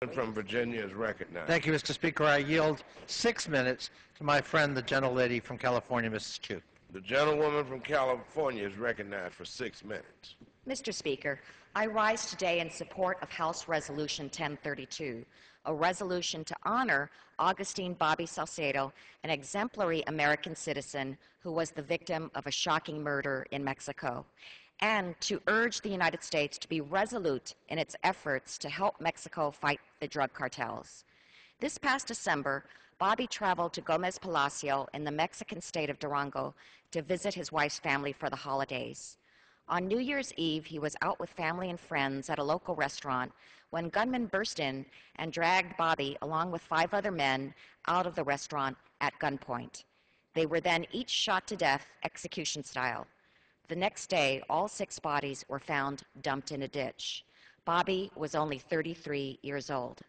From Virginia is recognized. Thank you, Mr. Speaker. I yield 6 minutes to my friend, the gentlelady from California, Mrs. Chu. The gentlewoman from California is recognized for 6 minutes. Mr. Speaker, I rise today in support of House Resolution 1032, a resolution to honor Agustin Bobby Salcedo, an exemplary American citizen who was the victim of a shocking murder in Mexico, and to urge the United States to be resolute in its efforts to help Mexico fight the drug cartels. This past December, Bobby traveled to Gomez Palacio in the Mexican state of Durango to visit his wife's family for the holidays. On New Year's Eve, he was out with family and friends at a local restaurant when gunmen burst in and dragged Bobby along with 5 other men out of the restaurant at gunpoint. They were then each shot to death, execution style. The next day, all 6 bodies were found dumped in a ditch. Bobby was only 33 years old.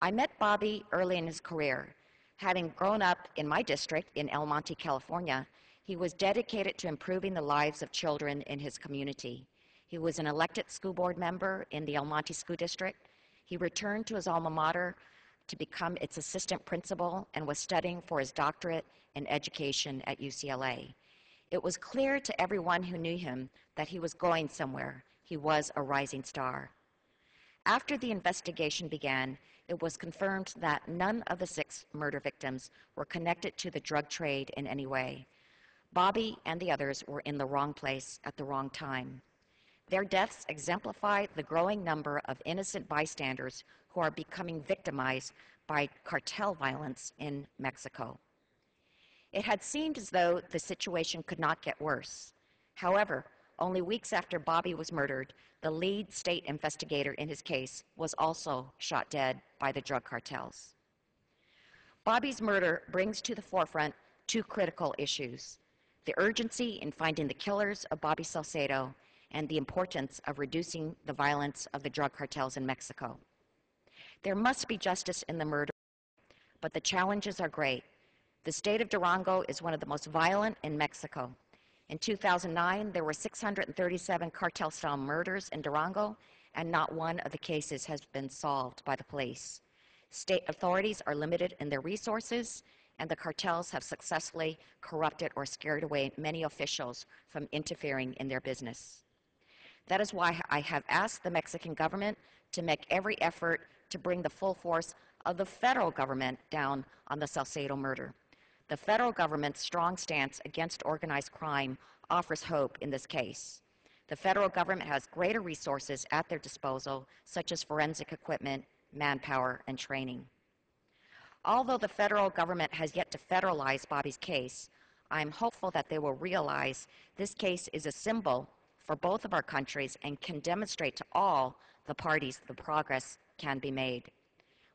I met Bobby early in his career. Having grown up in my district in El Monte, California, he was dedicated to improving the lives of children in his community. He was an elected school board member in the El Monte School District. He returned to his alma mater to become its assistant principal and was studying for his doctorate in education at UCLA. It was clear to everyone who knew him that he was going somewhere. He was a rising star. After the investigation began, it was confirmed that none of the 6 murder victims were connected to the drug trade in any way. Bobby and the others were in the wrong place at the wrong time. Their deaths exemplify the growing number of innocent bystanders who are becoming victimized by cartel violence in Mexico. It had seemed as though the situation could not get worse. However, only weeks after Bobby was murdered, the lead state investigator in his case was also shot dead by the drug cartels. Bobby's murder brings to the forefront 2 critical issues: the urgency in finding the killers of Bobby Salcedo and the importance of reducing the violence of the drug cartels in Mexico. There must be justice in the murder, but the challenges are great. The state of Durango is one of the most violent in Mexico. In 2009, there were 637 cartel-style murders in Durango, and not one of the cases has been solved by the police. State authorities are limited in their resources, and the cartels have successfully corrupted or scared away many officials from interfering in their business. That is why I have asked the Mexican government to make every effort to bring the full force of the federal government down on the Salcedo murder. The federal government's strong stance against organized crime offers hope in this case. The federal government has greater resources at their disposal, such as forensic equipment, manpower, and training. Although the federal government has yet to federalize Bobby's case, I am hopeful that they will realize this case is a symbol for both of our countries and can demonstrate to all the parties the progress can be made.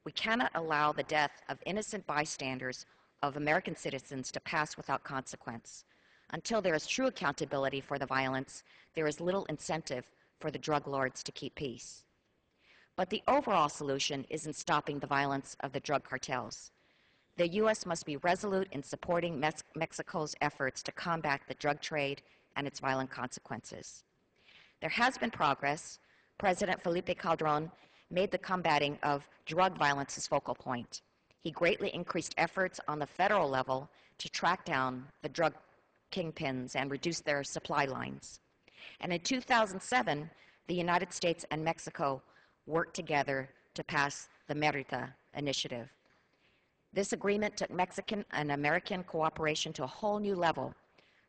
We cannot allow the death of innocent bystanders of American citizens to pass without consequence. Until there is true accountability for the violence, there is little incentive for the drug lords to keep peace. But the overall solution isn't stopping the violence of the drug cartels. The U.S. must be resolute in supporting Mexico's efforts to combat the drug trade and its violent consequences. There has been progress. President Felipe Calderon made the combating of drug violence his focal point. He greatly increased efforts on the federal level to track down the drug kingpins and reduce their supply lines. And in 2007, the United States and Mexico worked together to pass the Merida Initiative. This agreement took Mexican and American cooperation to a whole new level,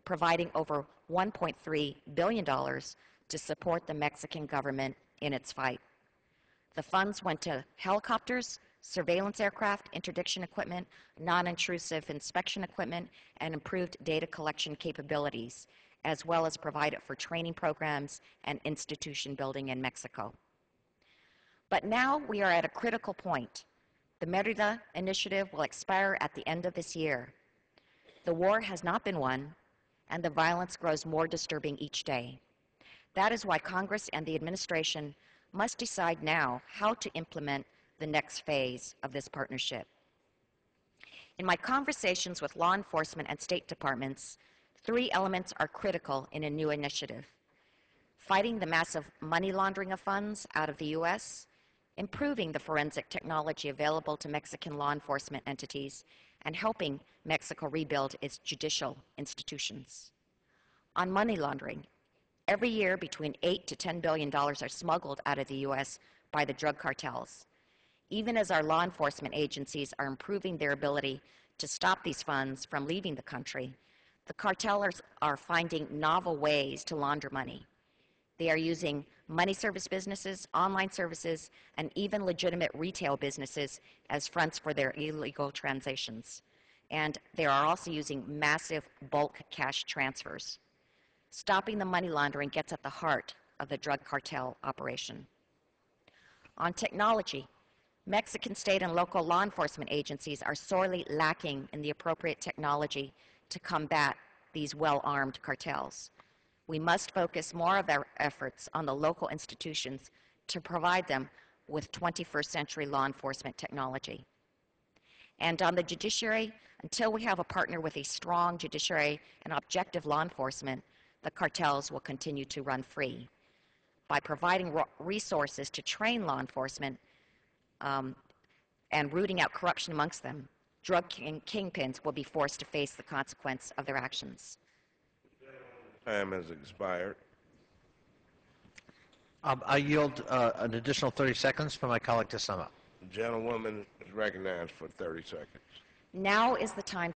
providing over $1.3 billion to support the Mexican government in its fight. The funds went to helicopters, surveillance aircraft, interdiction equipment, non-intrusive inspection equipment, and improved data collection capabilities, as well as provided for training programs and institution building in Mexico. But now we are at a critical point. The Merida Initiative will expire at the end of this year. The war has not been won, and the violence grows more disturbing each day. That is why Congress and the administration must decide now how to implement the next phase of this partnership. In my conversations with law enforcement and state departments, 3 elements are critical in a new initiative: fighting the massive money laundering of funds out of the U.S., improving the forensic technology available to Mexican law enforcement entities, and helping Mexico rebuild its judicial institutions. On money laundering, every year between $8 to $10 billion are smuggled out of the U.S. by the drug cartels. Even as our law enforcement agencies are improving their ability to stop these funds from leaving the country, the cartels are finding novel ways to launder money. They are using money service businesses, online services, and even legitimate retail businesses as fronts for their illegal transactions. And they are also using massive bulk cash transfers. Stopping the money laundering gets at the heart of the drug cartel operation. On technology, Mexican state and local law enforcement agencies are sorely lacking in the appropriate technology to combat these well-armed cartels. We must focus more of our efforts on the local institutions to provide them with 21st century law enforcement technology. And on the judiciary, until we have a partner with a strong judiciary and objective law enforcement, the cartels will continue to run free. By providing resources to train law enforcement and rooting out corruption amongst them, drug kingpins will be forced to face the consequence of their actions. Time has expired. I yield an additional 30 seconds for my colleague to sum up. The gentlewoman is recognized for 30 seconds. Now is the time